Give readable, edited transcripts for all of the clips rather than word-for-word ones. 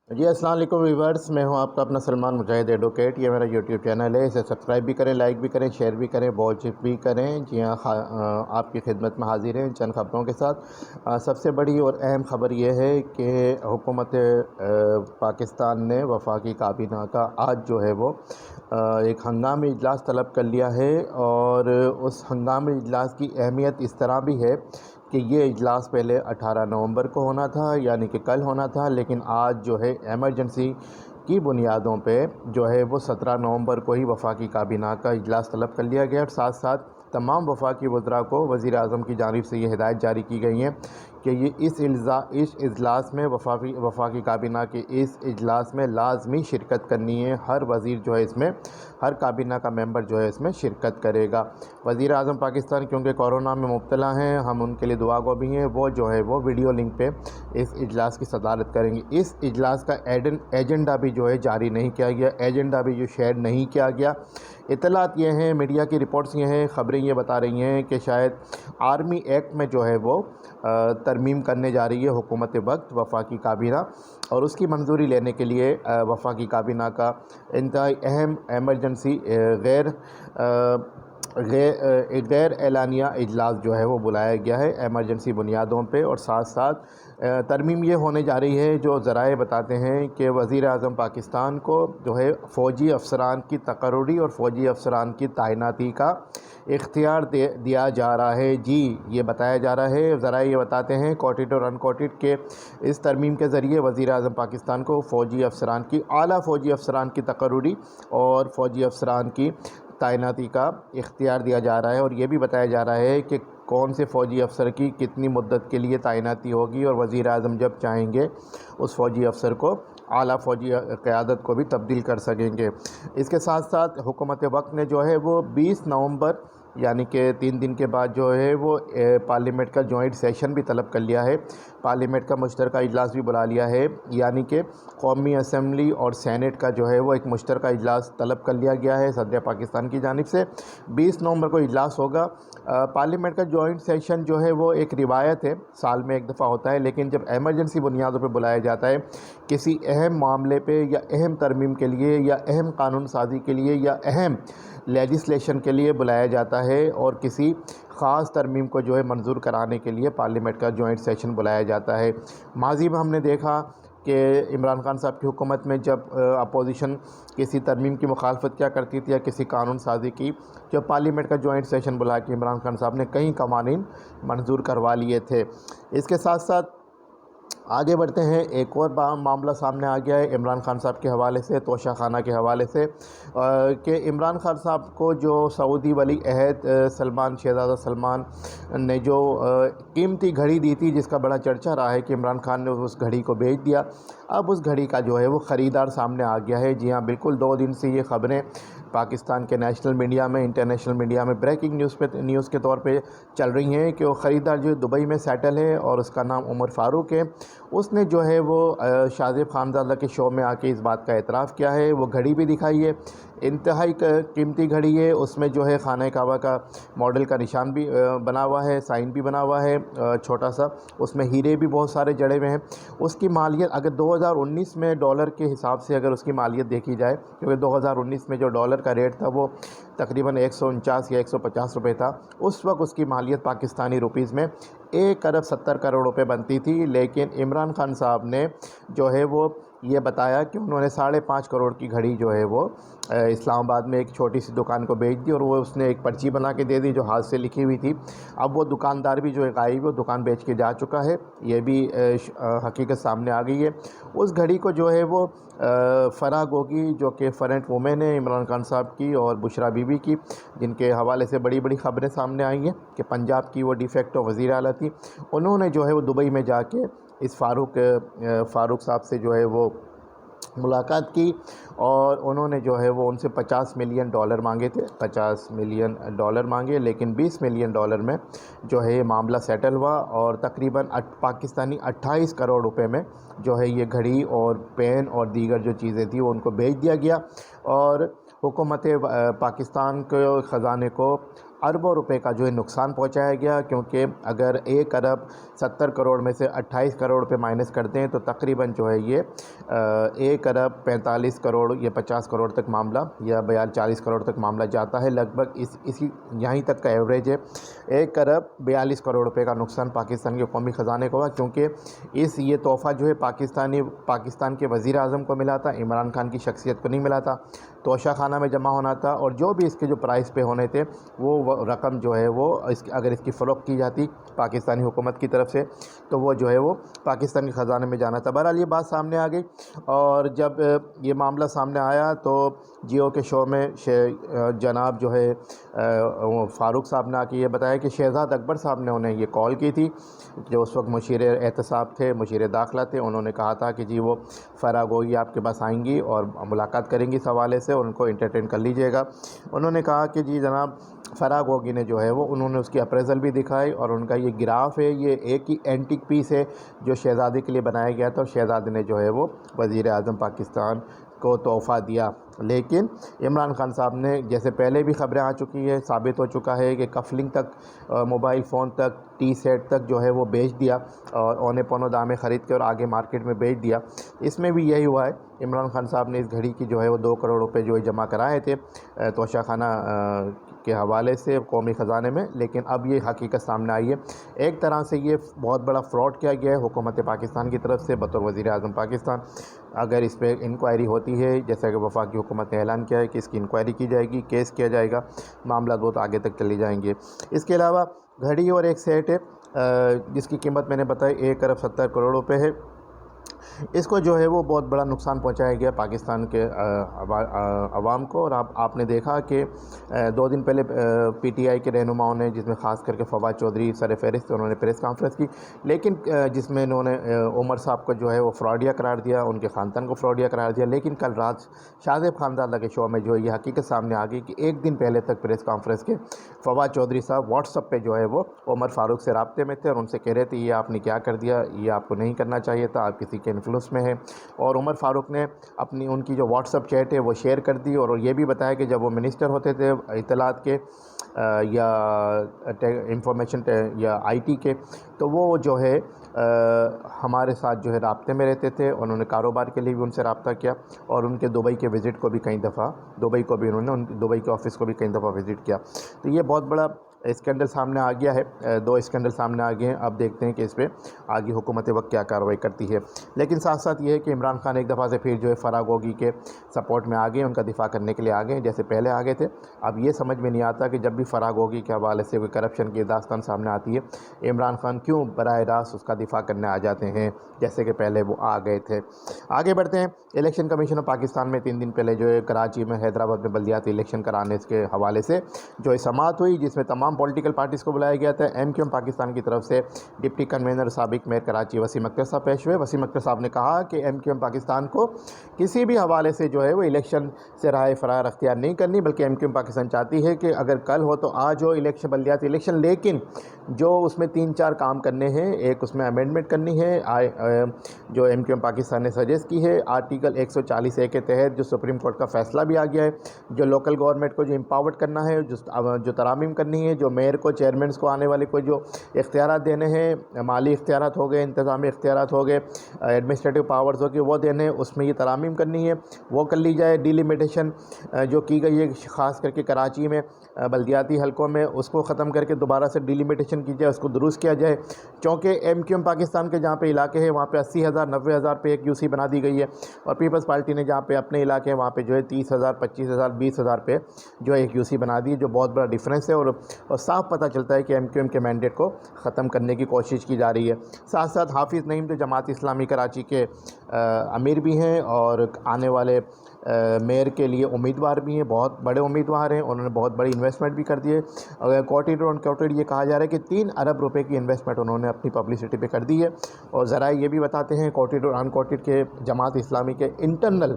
جی السلام علیکم ویورز، میں ہوں آپ کا اپنا سلمان مجاہد ایڈوکیٹ۔ یہ میرا یوٹیوب چینل ہے، اسے سبسکرائب بھی کریں، لائک بھی کریں، شیئر بھی کریں، واچ بھی کریں۔ جی ہاں، آپ کی خدمت میں حاضر ہیں چند خبروں کے ساتھ۔ سب سے بڑی اور اہم خبر یہ ہے کہ حکومت پاکستان نے وفاقی کابینہ کا آج جو ہے وہ ایک ہنگامی اجلاس طلب کر لیا ہے، اور اس ہنگامی اجلاس کی اہمیت اس طرح بھی ہے کہ یہ اجلاس پہلے 18 نومبر کو ہونا تھا، یعنی کہ کل ہونا تھا، لیکن آج جو ہے ایمرجنسی کی بنیادوں پہ جو ہے وہ 17 نومبر کو ہی وفاقی کابینہ کا اجلاس طلب کر لیا گیا، اور ساتھ ساتھ تمام وفاقی وزراء کو وزیر اعظم کی جانب سے یہ ہدایت جاری کی گئی ہیں کہ یہ اس اجلاس میں وفاقی کابینہ کے اس اجلاس میں لازمی شرکت کرنی ہے۔ ہر وزیر جو ہے اس میں، ہر کابینہ کا ممبر جو ہے اس میں شرکت کرے گا۔ وزیر اعظم پاکستان کیونکہ کورونا میں مبتلا ہیں، ہم ان کے لیے دعا گو بھی ہیں، وہ جو ہے وہ ویڈیو لنک پہ اس اجلاس کی صدارت کریں گے۔ اس اجلاس کا ایجنڈا بھی جو ہے جاری نہیں کیا گیا، ایجنڈا بھی جو شیئر نہیں کیا گیا۔ اطلاعات یہ ہیں، میڈیا کی رپورٹس یہ ہیں، خبریں یہ بتا رہی ہیں کہ شاید آرمی ایکٹ میں جو ہے وہ ترمیم کرنے جا رہی ہے حکومت وقت وفاقی کابینہ، اور اس کی منظوری لینے کے لیے وفاقی کابینہ کا انتہائی اہم ایمرجنسی غیر اعلانیہ اجلاس جو ہے وہ بلایا گیا ہے ایمرجنسی بنیادوں پہ، اور ساتھ ساتھ ترمیم یہ ہونے جا رہی ہے، جو ذرائع بتاتے ہیں کہ وزیر اعظم پاکستان کو جو ہے فوجی افسران کی تقرری اور فوجی افسران کی تعیناتی کا اختیار دیا جا رہا ہے۔ جی، یہ بتایا جا رہا ہے، ذرائع یہ بتاتے ہیں کوٹڈ اور انکوٹڈ کہ اس ترمیم کے ذریعے وزیر اعظم پاکستان کو فوجی افسران کی، اعلیٰ فوجی افسران کی تقرری اور فوجی افسران کی تعیناتی کا اختیار دیا جا رہا ہے، اور یہ بھی بتایا جا رہا ہے کہ کون سے فوجی افسر کی کتنی مدت کے لیے تعیناتی ہوگی، اور وزیر اعظم جب چاہیں گے اس فوجی افسر کو اعلیٰ فوجی قیادت کو بھی تبدیل کر سکیں گے۔ اس کے ساتھ ساتھ حکومت وقت نے جو ہے وہ 20 نومبر یعنی کہ 3 دن کے بعد جو ہے وہ پارلیمنٹ کا جوائنٹ سیشن بھی طلب کر لیا ہے، پارلیمنٹ کا مشترکہ اجلاس بھی بلا لیا ہے، یعنی کہ قومی اسمبلی اور سینٹ کا جو ہے وہ ایک مشترکہ اجلاس طلب کر لیا گیا ہے صدر پاکستان کی جانب سے۔ 20 نومبر کو اجلاس ہوگا۔ پارلیمنٹ کا جوائنٹ سیشن جو ہے وہ ایک روایت ہے، سال میں ایک دفعہ ہوتا ہے، لیکن جب ایمرجنسی بنیادوں پہ بلایا جاتا ہے کسی اہم معاملے پہ یا اہم ترمیم کے لیے یا اہم قانون سازی کے لیے یا اہم لیجسلیشن کے لیے بلایا جاتا ہے، اور کسی خاص ترمیم کو جو ہے منظور کرانے کے لیے پارلیمنٹ کا جوائنٹ سیشن بلایا جاتا ہے۔ ماضی میں ہم نے دیکھا کہ عمران خان صاحب کی حکومت میں جب اپوزیشن کسی ترمیم کی مخالفت کیا کرتی تھی یا کسی قانون سازی کی، جو پارلیمنٹ کا جوائنٹ سیشن بلا کے عمران خان صاحب نے کئی قوانین منظور کروا لیے تھے۔ اس کے ساتھ ساتھ آگے بڑھتے ہیں، ایک اور معاملہ سامنے آ گیا ہے عمران خان صاحب کے حوالے سے، توشہ خانہ کے حوالے سے، کہ عمران خان صاحب کو جو سعودی ولی عہد شہزادہ سلمان نے جو قیمتی گھڑی دی تھی، جس کا بڑا چرچا رہا ہے کہ عمران خان نے اس گھڑی کو بیچ دیا، اب اس گھڑی کا جو ہے وہ خریدار سامنے آ گیا ہے۔ جی ہاں، بالکل 2 دن سے یہ خبریں پاکستان کے نیشنل میڈیا میں، انٹرنیشنل میڈیا میں بریکنگ نیوز کے طور پہ چل رہی ہیں کہ وہ خریدار جو دبئی میں سیٹل ہے اور اس کا نام عمر فاروق ہے، اس نے جو ہے وہ شاہ خانزادہ کے شو میں آ کے اس بات کا اعتراف کیا ہے، وہ گھڑی بھی دکھائی ہے، انتہائی قیمتی گھڑی ہے، اس میں جو ہے خانہ کعبہ کا ماڈل کا نشان بھی بنا ہوا ہے، سائن بھی بنا ہوا ہے چھوٹا سا، اس میں ہیرے بھی بہت سارے جڑے ہوئے ہیں۔ اس کی مالیت اگر 2019 میں ڈالر کے حساب سے اگر اس کی مالیت دیکھی جائے، کیونکہ 2019 میں جو ڈالر کا ریٹ تھا وہ تقریباً 149 یا 150 روپے تھا، اس وقت اس کی مالیت پاکستانی روپیز میں 1 ارب 70 کروڑ روپے بنتی تھی، لیکن عمران خان صاحب نے جو ہے وہ یہ بتایا کہ انہوں نے 5.5 کروڑ کی گھڑی جو ہے وہ اسلام آباد میں ایک چھوٹی سی دکان کو بیچ دی، اور وہ اس نے ایک پرچی بنا کے دے دی جو ہاتھ سے لکھی ہوئی تھی۔ اب وہ دکاندار بھی جو ہے غائب، وہ دکان بیچ کے جا چکا ہے، یہ بھی حقیقت سامنے آ گئی ہے۔ اس گھڑی کو جو ہے وہ فرح گوگی، جو کہ فرنٹ وومن ہے عمران خان صاحب کی، اور بشرا بی بی کی، جن کے حوالے سے بڑی بڑی خبریں سامنے آئی ہیں کہ پنجاب کی وہ ڈی فیکٹو وزیر اعلیٰ تھی، انہوں نے جو ہے وہ دبئی میں جا کے اس فاروق صاحب سے جو ہے وہ ملاقات کی، اور انہوں نے جو ہے وہ ان سے $50 ملین مانگے تھے، $50 ملین مانگے، لیکن $20 ملین میں جو ہے یہ معاملہ سیٹل ہوا، اور تقریباً پاکستانی 28 کروڑ روپے میں جو ہے یہ گھڑی اور پین اور دیگر جو چیزیں تھیں وہ ان کو بیچ دیا گیا، اور حکومت پاکستان کے خزانے کو اربوں روپے کا جو ہے نقصان پہنچایا گیا، کیونکہ اگر 1 ارب 70 کروڑ میں سے 28 کروڑ روپے مائنس کرتے ہیں تو تقریباً جو ہے یہ 1 ارب 45 کروڑ یا 50 کروڑ تک معاملہ یا 40 کروڑ تک معاملہ جاتا ہے، لگ بھگ اسی یہیں تک کا ایوریج ہے۔ 1 ارب 42 کروڑ روپے کا نقصان پاکستان کے قومی خزانے کو ہوا، کیونکہ یہ تحفہ جو ہے پاکستان کے وزیر اعظم کو ملا تھا، عمران خان کی شخصیت کو نہیں ملا تھا، توشہ خانہ میں جمع ہونا تھا، اور جو بھی اس کے جو پرائز پہ ہونے تھے وہ رقم جو ہے وہ اگر اس کی فروخت کی جاتی پاکستانی حکومت کی طرف سے تو وہ جو ہے وہ پاکستانی خزانے میں جانا تھا۔ بہرحال یہ بات سامنے آ گئی، اور جب یہ معاملہ سامنے آیا تو جیو کے شو میں جناب جو ہے فاروق صاحب نے آ کے یہ بتایا کہ شہزاد اکبر صاحب نے انہیں یہ کال کی تھی، جو اس وقت مشیر احتساب تھے، مشیر داخلہ تھے۔ انہوں نے کہا تھا کہ جی وہ فرح گوگی آپ کے پاس آئیں گی اور ملاقات کریں گی اس حوالے سے، اور ان کو انٹرٹین کر لیجئے گا۔ انہوں نے کہا کہ جی جناب فرح گوگی نے جو ہے وہ انہوں نے اس کی اپریزل بھی دکھائی، اور ان کا یہ گراف ہے، یہ ایک ہی اینٹک پیس ہے جو شہزادے کے لیے بنایا گیا تھا، اور شہزادے نے جو ہے وہ وزیر اعظم پاکستان کو تحفہ دیا۔ لیکن عمران خان صاحب نے، جیسے پہلے بھی خبریں آ چکی ہے، ثابت ہو چکا ہے کہ کفلنگ تک، موبائل فون تک، ٹی سیٹ تک جو ہے وہ بیچ دیا، اور اونے پونے دامے خرید کے اور آگے مارکیٹ میں بیچ دیا۔ اس میں بھی یہی ہوا ہے، عمران خان صاحب نے اس گھڑی کی جو ہے وہ 2 کروڑ روپے جو ہے جمع کرائے تھے توشہ خانہ کے حوالے سے قومی خزانے میں، لیکن اب یہ حقیقت سامنے آئی ہے۔ ایک طرح سے یہ بہت بڑا فراڈ کیا گیا ہے حکومت پاکستان کی طرف سے بطور وزیر اعظم پاکستان۔ اگر اس پہ انکوائری ہوتی ہے، جیسا کہ وفاقی حکومت نے اعلان کیا ہے کہ اس کی انکوائری کی جائے گی، کیس کیا جائے گا، معاملات بہت آگے تک چلے جائیں گے۔ اس کے علاوہ گھڑی اور ایک سیٹ ہے جس کی قیمت میں نے بتائی 1 ارب 70 کروڑ روپے ہے۔ اس کو جو ہے وہ بہت بڑا نقصان پہنچایا گیا پاکستان کے عوام کو، اور آپ نے دیکھا کہ 2 دن پہلے پی ٹی آئی کے رہنماؤں نے، جس میں خاص کر کے فواد چودھری سر فہرست، انہوں نے پریس کانفرنس کی، لیکن جس میں انہوں نے عمر صاحب کو جو ہے وہ فراڈیا قرار دیا، ان کے خاندان کو فراڈیا قرار دیا۔ لیکن کل رات شاہ زیب خاندان کے شو میں جو ہے یہ حقیقت سامنے آ گئی کہ 1 دن پہلے تک پریس کانفرنس کے فواد چودھری صاحب واٹس ایپ پہ جو ہے وہ عمر فاروق سے رابطے میں تھے، اور ان سے کہہ رہے تھے یہ آپ نے کیا کر دیا، یہ آپ کو نہیں کرنا چاہیے تھا، آپ کسی کے انفلوئنس میں ہے۔ اور عمر فاروق نے ان کی جو واٹس ایپ چیٹ ہے وہ شیئر کر دی، اور یہ بھی بتایا کہ جب وہ منسٹر ہوتے تھے اطلاعات کے یا انفارمیشن یا آئی ٹی کے، تو وہ جو ہے ہمارے ساتھ جو ہے رابطے میں رہتے تھے، انہوں نے کاروبار کے لیے بھی ان سے رابطہ کیا، اور ان کے دبئی کے وزٹ کو بھی کئی دفعہ دبئی کو بھی انہوں نے دبئی کے آفس کو بھی کئی دفعہ وزٹ کیا۔ تو یہ بہت بڑا اسکینڈل سامنے آ گیا ہے، 2 اسکینڈل سامنے آ گئے ہیں۔ اب دیکھتے ہیں کہ اس پہ آگے حکومت وقت کیا کارروائی کرتی ہے۔ لیکن ساتھ ساتھ یہ ہے کہ عمران خان ایک دفعہ سے پھر جو ہے فرح گوگی کے سپورٹ میں آ گئے، ان کا دفاع کرنے کے لیے آ گئے جیسے پہلے آ گئے تھے۔ اب یہ سمجھ میں نہیں آتا کہ جب بھی فرح گوگی کے حوالے سے کوئی کرپشن کی داستان سامنے آتی ہے، عمران خان کیوں براہ راست اس کا دفاع کرنے آ جاتے ہیں جیسے کہ پہلے وہ آ گئے تھے۔ آگے بڑھتے ہیں۔ الیکشن کمیشن آف پاکستان میں 3 دن پہلے جو ہے کراچی میں حیدرآباد میں بلدیاتی الیکشن کرانے کے حوالے سے جو سماعت ہوئی، جس میں تمام پولیٹیکل پارٹیز کو بلایا گیا تھا۔ ایم کیو ایم پاکستان کی طرف سے ڈپٹی کنوینر سابق میئر کراچی وسیم اختر صاحب پیش ہوئے۔ وسیم اختر صاحب نے کہا کہ ایم کیو ایم پاکستان کو کسی بھی حوالے سے جو ہے وہ الیکشن سے رائے فرار اختیار نہیں کرنی، بلکہ ایم کیو ایم پاکستان چاہتی ہے کہ اگر کل ہو تو آج ہو الیکشن، بلدیاتی الیکشن، لیکن جو اس میں 3-4 کام کرنے ہیں۔ ایک اس میں امینڈمنٹ کرنی ہے جو ایم کیو ایم پاکستان نے سجیسٹ کی ہے آرٹیکل 140A کے تحت، جو سپریم کورٹ کا فیصلہ بھی آ گیا ہے، جو لوکل گورنمنٹ کو جو امپاورڈ کرنا ہے، جو ترامیم کرنی ہے، جو میئر کو، چیئرمینس کو آنے والے کو جو اختیارات دینے ہیں، مالی اختیارات ہو گئے، انتظامی اختیارات ہو گئے، ایڈمنسٹریٹو پاورز ہو گئے، وہ دینے، اس میں یہ ترامیم کرنی ہے، وہ کر لی جائے۔ ڈیلیمیٹیشن جو کی گئی ہے خاص کر کے کراچی میں بلدیاتی حلقوں میں، اس کو ختم کر کے دوبارہ سے ڈیلیمیٹیشن کی جائے، اس کو درست کیا جائے، چونکہ ایم کیو ایم پاکستان کے جہاں پہ علاقے ہیں وہاں پہ 80,000 90,000 پہ ایک یو سی بنا دی گئی ہے، اور پیپلز پارٹی نے جہاں پہ اپنے علاقے ہیں وہاں پہ جو ہے 30,000 25,000 20,000 پہ جو ہے ایک یو سی بنا دی ہے، جو بہت بڑا ڈیفرنس ہے، اور صاف پتہ چلتا ہے کہ ایم کیو ایم کے مینڈیٹ کو ختم کرنے کی کوشش کی جا رہی ہے۔ ساتھ ساتھ حافظ نعیم جو جماعت اسلامی کراچی کے امیر بھی ہیں اور آنے والے میئر کے لیے امیدوار بھی ہیں، بہت بڑے امیدوار ہیں، انہوں نے بہت بڑی انویسٹمنٹ بھی کر دی ہے۔ کوٹیڈ آن کوٹیڈ یہ کہا جا رہا ہے کہ 3 ارب روپے کی انویسٹمنٹ انہوں نے اپنی پبلسٹی پہ کر دی ہے، اور ذرائع یہ بھی بتاتے ہیں کوٹیڈ آن کوٹیڈ کے جماعت اسلامی کے انٹرنل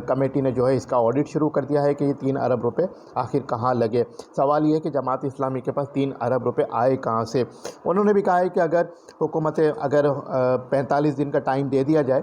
کمیٹی نے جو ہے اس کا آڈٹ شروع کر دیا ہے کہ یہ 3 ارب روپے آخر کہاں لگے۔ سوال یہ ہے کہ جماعت اسلامی کے پاس 3 ارب روپے آئے کہاں سے۔ انہوں نے بھی کہا ہے کہ اگر 45 دن کا ٹائم دے دیا جائے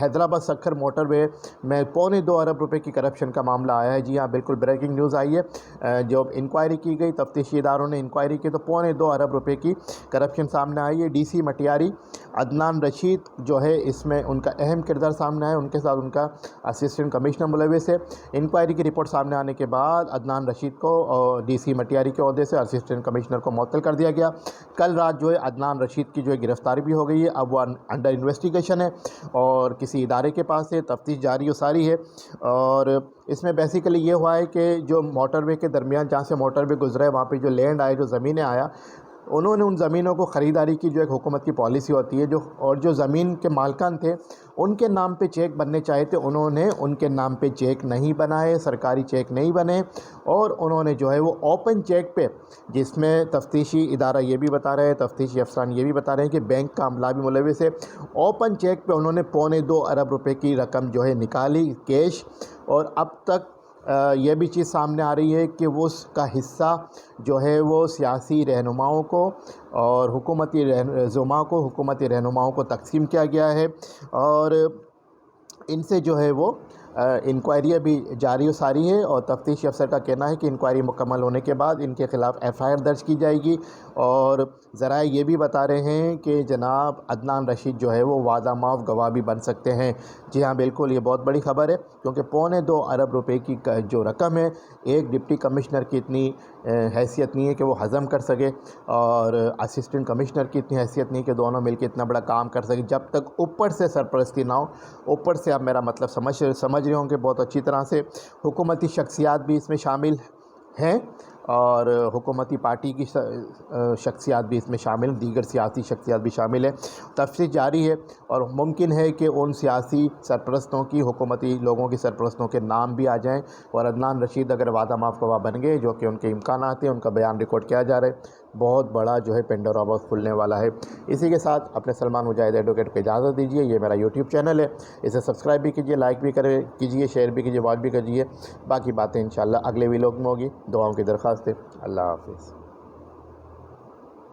حیدرآباد سکھر موٹر وے میں 2.25 ارب روپے کی کرپشن کا معاملہ آیا ہے۔ جی ہاں، بالکل بریکنگ نیوز آئی ہے۔ جب انکوائری کی گئی، تفتیشی اداروں نے انکوائری کی تو 2.25 ارب روپے کی کرپشن سامنے آئی ہے۔ ڈی سی مٹیاری عدنان رشید جو ہے اس میں ان کا اہم کردار سامنے آیا، ان کے ساتھ ان کا اسسٹنٹ کمشنر ملوث ہے۔ انکوائری کی رپورٹ سامنے آنے کے بعد عدنان رشید کو ڈی سی مٹیاری کے عہدے سے اسسٹنٹ کمشنر کو معطل کر دیا گیا۔ کل رات جو ہے عدنان رشید کی جو ہے گرفتاری بھی ہو گئی ہے۔ اب وہ انڈر انویسٹیگیشن ہے اور کسی ادارے کے پاس ہے، تفتیش جاری و ساری ہے۔ اور اس میں بیسیکلی یہ ہوا ہے کہ جو موٹر وے کے درمیان جہاں سے موٹر وے گزرا ہے وہاں پہ جو لینڈ آئے، جو زمینیں آیا، انہوں نے ان زمینوں کو خریداری کی جو ایک حکومت کی پالیسی ہوتی ہے، جو زمین کے مالکان تھے ان کے نام پہ چیک بننے چاہے تھے، انہوں نے ان کے نام پہ چیک نہیں بنائے، سرکاری چیک نہیں بنے، اور انہوں نے جو ہے وہ اوپن چیک پہ، جس میں تفتیشی ادارہ یہ بھی بتا رہے ہیں، تفتیشی افسران یہ بھی بتا رہے ہیں کہ بینک کا عملہ بھی ملوث ہے، اوپن چیک پہ انہوں نے 2.25 ارب روپے کی رقم جو ہے نکالی کیش۔ اور اب تک یہ بھی چیز سامنے آ رہی ہے کہ وہ اس کا حصہ جو ہے وہ سیاسی رہنماؤں کو اور حکومتی رہنماؤں کو تقسیم کیا گیا ہے، اور ان سے جو ہے وہ انکوائری ابھی جاری و ساری ہے، اور تفتیشی افسر کا کہنا ہے کہ انکوائری مکمل ہونے کے بعد ان کے خلاف FIR درج کی جائے گی۔ اور ذرائع یہ بھی بتا رہے ہیں کہ جناب عدنان رشید جو ہے وہ وعدہ معاف گواہ بھی بن سکتے ہیں۔ جی ہاں، بالکل یہ بہت بڑی خبر ہے، کیونکہ 2.25 ارب روپے کی جو رقم ہے، ایک ڈپٹی کمشنر کی اتنی حیثیت نہیں ہے کہ وہ ہضم کر سکے، اور اسسٹنٹ کمشنر کی اتنی حیثیت نہیں کہ دونوں مل کے اتنا بڑا کام کر سکے، جب تک اوپر سے سرپرستی نہ ہو۔ اوپر سے آپ میرا مطلب سمجھ رہے ہوں کہ بہت اچھی طرح سے حکومتی شخصیات بھی اس میں شامل ہیں، اور حکومتی پارٹی کی شخصیات بھی اس میں شامل، دیگر سیاسی شخصیات بھی شامل ہیں۔ تفتیش جاری ہے، اور ممکن ہے کہ ان سیاسی سرپرستوں کی، حکومتی لوگوں کی سرپرستوں کے نام بھی آ جائیں، اور عدنان رشید اگر وعدہ معاف گواہ بن گئے، جو کہ ان کے امکانات ہیں، ان کا بیان ریکارڈ کیا جا رہا ہے، بہت بڑا جو ہے پینڈورا باکس کھلنے والا ہے۔ اسی کے ساتھ اپنے سلمان مجاہد ایڈوکیٹ کو اجازت دیجیے۔ یہ میرا یوٹیوب چینل ہے، اسے سبسکرائب بھی کیجیے، لائک بھی کیجیے، شیئر بھی کیجیے، واچ بھی کیجیے۔ باقی باتیں انشاءاللہ اگلے ویلاگ میں ہوگی۔ دعاؤں کی درخواست ہے۔ اللہ حافظ۔